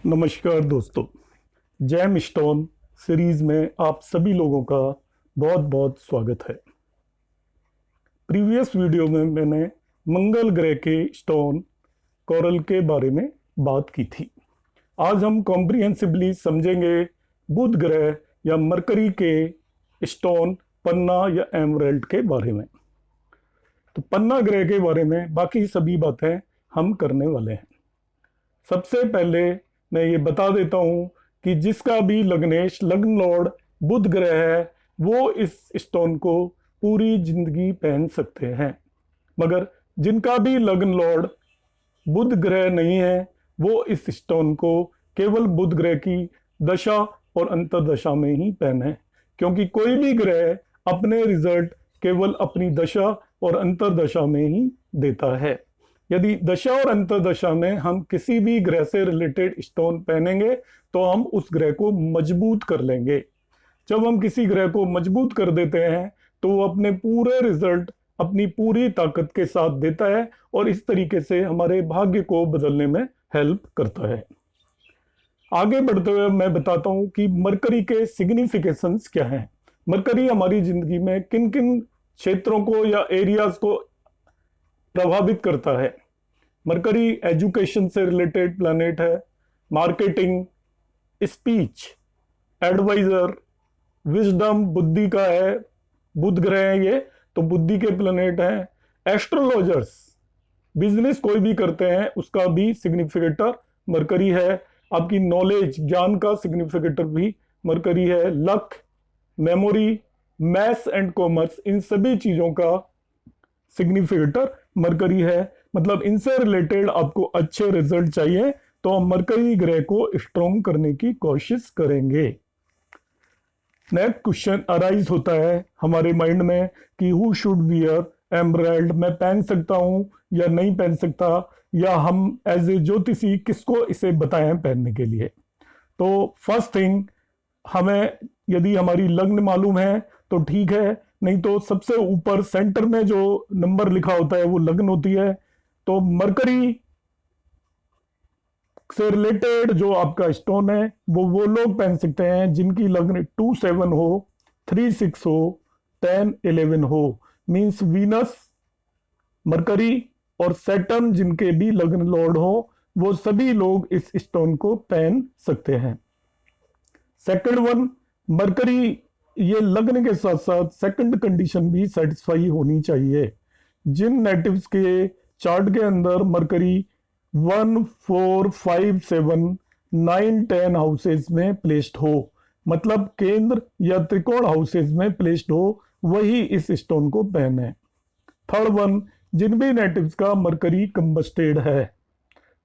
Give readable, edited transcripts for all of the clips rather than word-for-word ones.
नमस्कार दोस्तों, jam stone series में आप सभी लोगों का बहुत बहुत स्वागत है। प्रीवियस वीडियो में मैंने मंगल ग्रह के स्टोन कोरल के बारे में बात की थी। आज हम कॉम्प्रिहेंसिवली समझेंगे बुध ग्रह या मरकरी के स्टोन पन्ना या एमराल्ड के बारे में। तो पन्ना ग्रह के बारे में बाकी सभी बातें हम करने वाले हैं। सबसे पहले मैं ये बता देता हूं कि जिसका भी लग्नेश लग्न लॉर्ड बुध ग्रह है वो इस स्टोन को पूरी जिंदगी पहन सकते हैं, मगर जिनका भी लग्न लॉर्ड बुध ग्रह नहीं है वो इस स्टोन को केवल बुध ग्रह की दशा और अंतर्दशा में ही पहने, क्योंकि कोई भी ग्रह अपने रिजल्ट केवल अपनी दशा और अंतर्दशा में ही देता है। यदि दशा और अंतर्दशा में हम किसी भी ग्रह से रिलेटेड स्टोन पहनेंगे तो हम उस ग्रह को मजबूत कर लेंगे। जब हम किसी ग्रह को मजबूत कर देते हैं तो वो अपने पूरे रिजल्ट अपनी पूरी ताकत के साथ देता है और इस तरीके से हमारे भाग्य को बदलने में हेल्प करता है। आगे बढ़ते हुए मैं बताता हूं कि मरकरी के सिग्निफिकेशंस क्या हैं। मरकरी हमारी जिंदगी में किन किन क्षेत्रों को या एरियाज को प्रभावित करता है। मरकरी एजुकेशन से रिलेटेड प्लैनेट है, मार्केटिंग, स्पीच, एडवाइजर, विजडम, बुद्धि का है, बुध ग्रह है ये, तो बुद्धि के प्लैनेट हैं। एस्ट्रोलॉजर्स बिजनेस कोई भी करते हैं उसका भी सिग्निफिकेटर मरकरी है। आपकी नॉलेज ज्ञान का सिग्निफिकेटर भी मरकरी है। Luck, memory, maths and commerce, इन सभी चीजों का सिग्निफिकेटर मरकरी है। मतलब इनसे रिलेटेड आपको अच्छे रिजल्ट चाहिए तो हम मरकरी ग्रह को स्ट्रॉन्ग करने की कोशिश करेंगे। नेक्स्ट क्वेश्चन अराइज होता है हमारे माइंड में कि हु शुड वियर एमराल्ड, मैं पहन सकता हूं या नहीं पहन सकता, या हम एज ए ज्योतिषी किसको इसे बताएं पहनने के लिए। तो फर्स्ट थिंग, हमें यदि हमारी लग्न मालूम है तो ठीक है, नहीं तो सबसे ऊपर सेंटर में जो नंबर लिखा होता है वो लग्न होती है। तो मरकरी से रिलेटेड जो आपका स्टोन है वो लोग पहन सकते हैं जिनकी लग्न 27 हो, 36 हो, 10, 11 हो। मींस वीनस, मरकरी और सैटर्न जिनके भी लग्न लॉर्ड हो वो सभी लोग इस स्टोन को पहन सकते हैं। सेकंड वन, मरकरी ये लगने के साथ साथ सेकंड कंडीशन भी सेटिस्फाई होनी चाहिए। जिन नेटिव्स के चार्ट के अंदर मरकरी 1, 4, 5, 7, 9, 10 हाउसेज में प्लेस्ड हो, मतलब केंद्र या त्रिकोण हाउसेज में प्लेस्ड हो, वही इस स्टोन को पहने। थर्ड वन, जिन भी नेटिव्स का मरकरी कंबस्टेड है।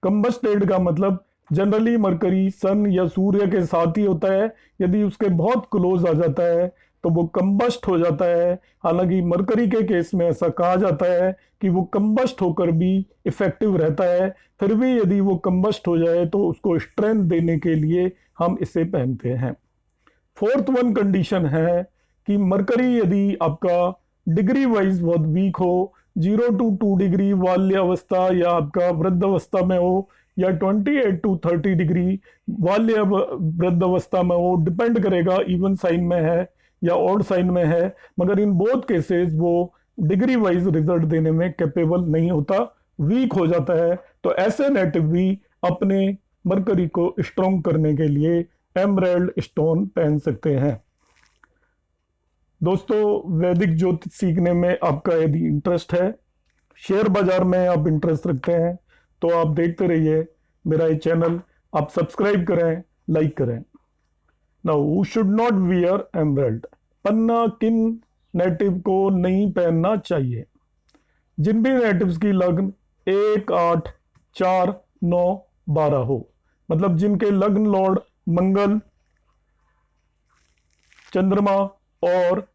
कंबस्टेड का मतलब जनरली मरकरी सन या सूर्य के साथ ही होता है। यदि उसके बहुत क्लोज आ जाता है तो वो कंबस्ट हो जाता है। हालांकि मरकरी के केस में ऐसा कहा जाता है कि वो कंबस्ट होकर भी इफेक्टिव रहता है, फिर भी यदि वो कंबस्ट हो जाए तो उसको स्ट्रेंथ देने के लिए हम इसे पहनते हैं। फोर्थ वन कंडीशन है कि मरकरी यदि आपका डिग्री वाइज बहुत वीक हो, 0 to 2 डिग्री बाल्यावस्था या आपका वृद्धावस्था में हो, या 28 to 30 डिग्री बाल्य वृद्धावस्था में हो, डिपेंड करेगा इवन साइन में है या ऑड साइन में है, मगर इन बोथ केसेस वो डिग्री वाइज रिजल्ट देने में कैपेबल नहीं होता, वीक हो जाता है। तो ऐसे नेटिव भी अपने मरकरी को स्ट्रॉन्ग करने के लिए एमराल्ड स्टोन पहन सकते हैं। दोस्तों, वैदिक ज्योतिष सीखने में आपका यदि इंटरेस्ट है, शेयर बाजार में आप इंटरेस्ट रखते हैं, तो आप देखते रहिए मेरा ये चैनल, आप सब्सक्राइब करें, लाइक करें। Now who should not wear emerald, पन्ना किन नेटिव को नहीं पहनना चाहिए। जिन भी नेटिव्स की लग्न 1, 8, 4, 9, 12 हो, मतलब जिनके लग्न लॉर्ड मंगल, चंद्रमा और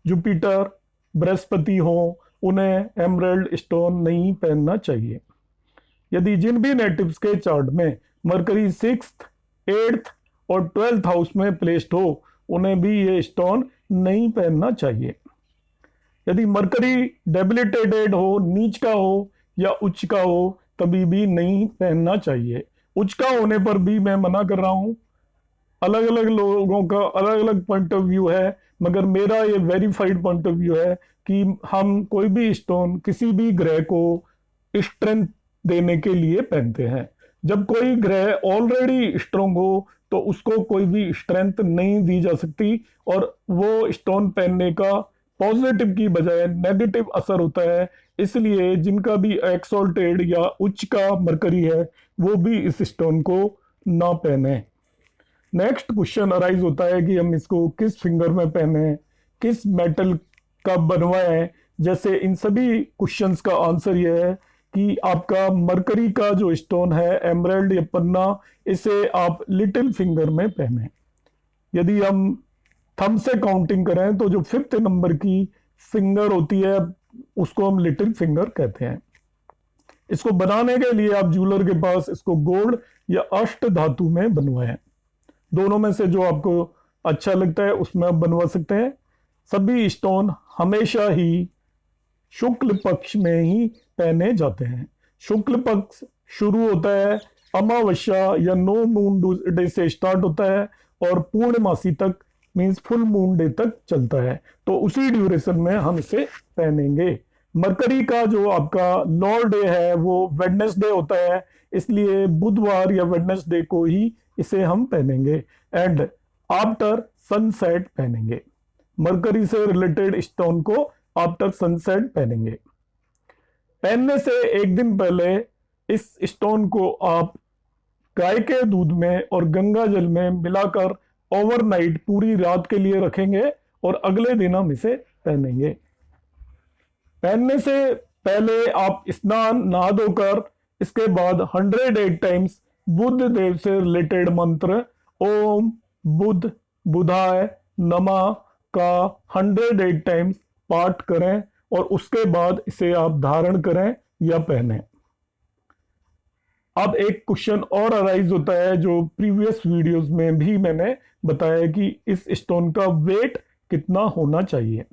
जुपिटर, बृहस्पति हो, उन्हें एमराल्ड स्टोन नहीं पहनना चाहिए। यदि जिन भी नेटिव्स के चार्ट में मरकरी 6th, 8th और 12th हाउस में प्लेस्ड हो, उन्हें भी ये स्टोन नहीं पहनना चाहिए। यदि मरकरी डेबिलिटेटेड हो, नीच का हो या उच्च का हो, तभी भी नहीं पहनना चाहिए। उचका होने पर भी मैं मना कर रहा हूं। अलग अलग लोगों का अलग अलग पॉइंट ऑफ व्यू है, मगर मेरा ये वेरीफाइड पॉइंट ऑफ व्यू है कि हम कोई भी स्टोन किसी भी ग्रह को स्ट्रेंथ देने के लिए पहनते हैं। जब कोई ग्रह ऑलरेडी स्ट्रोंग हो तो उसको कोई भी स्ट्रेंथ नहीं दी जा सकती, और वो स्टोन पहनने का पॉजिटिव की बजाय नेगेटिव असर होता है। इसलिए जिनका भी एक्सॉल्टेड या उच्च का मरकरी है वो भी इस स्टोन को ना पहने। नेक्स्ट क्वेश्चन अराइज होता है कि हम इसको किस फिंगर में पहने, किस मेटल का बनवाएं। जैसे इन सभी क्वेश्चंस का आंसर यह है कि आपका मरकरी का जो स्टोन है एमराल्ड या पन्ना, इसे आप लिटिल फिंगर में पहने। यदि हम थंब से काउंटिंग करें तो जो 5th नंबर की फिंगर होती है उसको हम लिटिल फिंगर कहते हैं। इसको बनाने के लिए आप ज्वेलर के पास इसको गोल्ड या अष्ट धातु में बनवाएं। दोनों में से जो आपको अच्छा लगता है उसमें आप बनवा सकते हैं। सभी स्टोन हमेशा ही शुक्ल पक्ष में ही पहने जाते हैं। शुक्ल पक्ष शुरू होता है अमावस्या या नो मून डे से स्टार्ट होता है और पूर्णमासी तक मींस फुल मून डे तक चलता है, तो उसी ड्यूरेशन में हम इसे पहनेंगे। मरकरी का जो आपका लॉर्ड डे है वो वेडनेसडे होता है, इसलिए बुधवार या वेडनेसडे को ही इसे हम पहनेंगे एंड आफ्टर सनसेट पहनेंगे। मरकरी से रिलेटेड स्टोन को आफ्टर सनसेट पहनेंगे। पहनने से एक दिन पहले इस स्टोन को आप गाय के दूध में और गंगा जल में मिलाकर ओवरनाइट पूरी रात के लिए रखेंगे और अगले दिन हम इसे पहनेंगे। पहनने से पहले आप स्नान नहा धोकर इसके बाद 108 टाइम्स बुद्ध देव से रिलेटेड मंत्र ओम बुद्ध बुधाय नमः का 108 टाइम्स पाठ करें और उसके बाद इसे आप धारण करें या पहने। अब एक क्वेश्चन और अराइज होता है जो प्रीवियस वीडियोस में भी मैंने बताया कि इस स्टोन का वेट कितना होना चाहिए।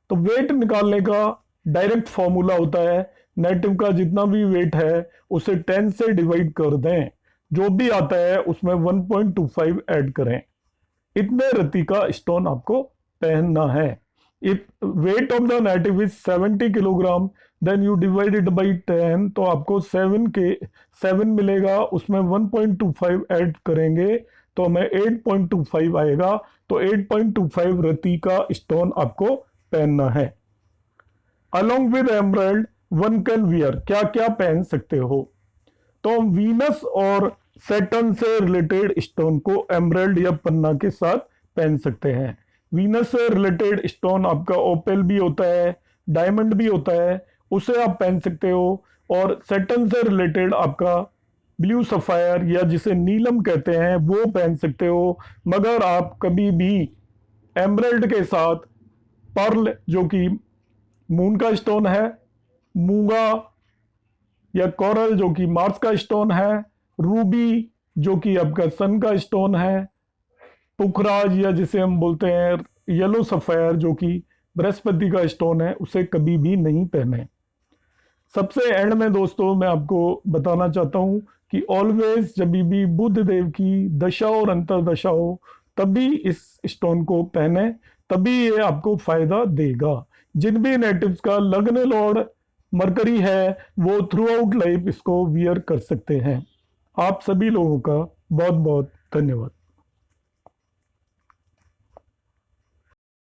तो वेट निकालने का डायरेक्ट फॉर्मूला होता है नेटिव का जितना भी वेट है उसे 10 से डिवाइड कर दें, जो भी आता है उसमें 1.25 ऐड करें। इतने रत्ती का स्टोन आपको पहनना है। If weight of the native is 70 kilogram then you divide it by 10, तो आपको 7 मिलेगा, उसमें 1.25 ऐड करेंगे तो हमें 8.25 आएगा। तो 8.25 रत्ती का स्टोन आपको पहनना है। Along with emerald one can wear, क्या क्या पहन सकते हो? तो हम वीनस और सैटर्न से रिलेटेड स्टोन को एमराल्ड या पन्ना के साथ पहन सकते हैं। वीनस से रिलेटेड स्टोन आपका ओपेल भी होता है, डायमंड भी होता है, उसे आप पहन सकते हो। और सैटर्न से रिलेटेड आपका ब्लू सफायर या जिसे नीलम कहते हैं वो पहन सकते हो। मगर आप कभी भी एमराल्ड के साथ पर्ल जो कि मून का स्टोन है, मूंगा या कोरल जो कि मार्स का स्टोन है, रूबी जो कि आपका सन का स्टोन है, पुखराज या जिसे हम बोलते हैं येलो सफायर जो कि बृहस्पति का स्टोन है, उसे कभी भी नहीं पहने। सबसे एंड में दोस्तों मैं आपको बताना चाहता हूं कि ऑलवेज जब भी बुध देव की दशा और अंतरदशा हो तभी इस स्टोन को पहने, तभी ये आपको फायदा देगा। जिन भी नेटिव्स का लग्न लॉर्ड मरकरी है वो थ्रू आउट लाइफ इसको वियर कर सकते हैं। आप सभी लोगों का बहुत बहुत धन्यवाद।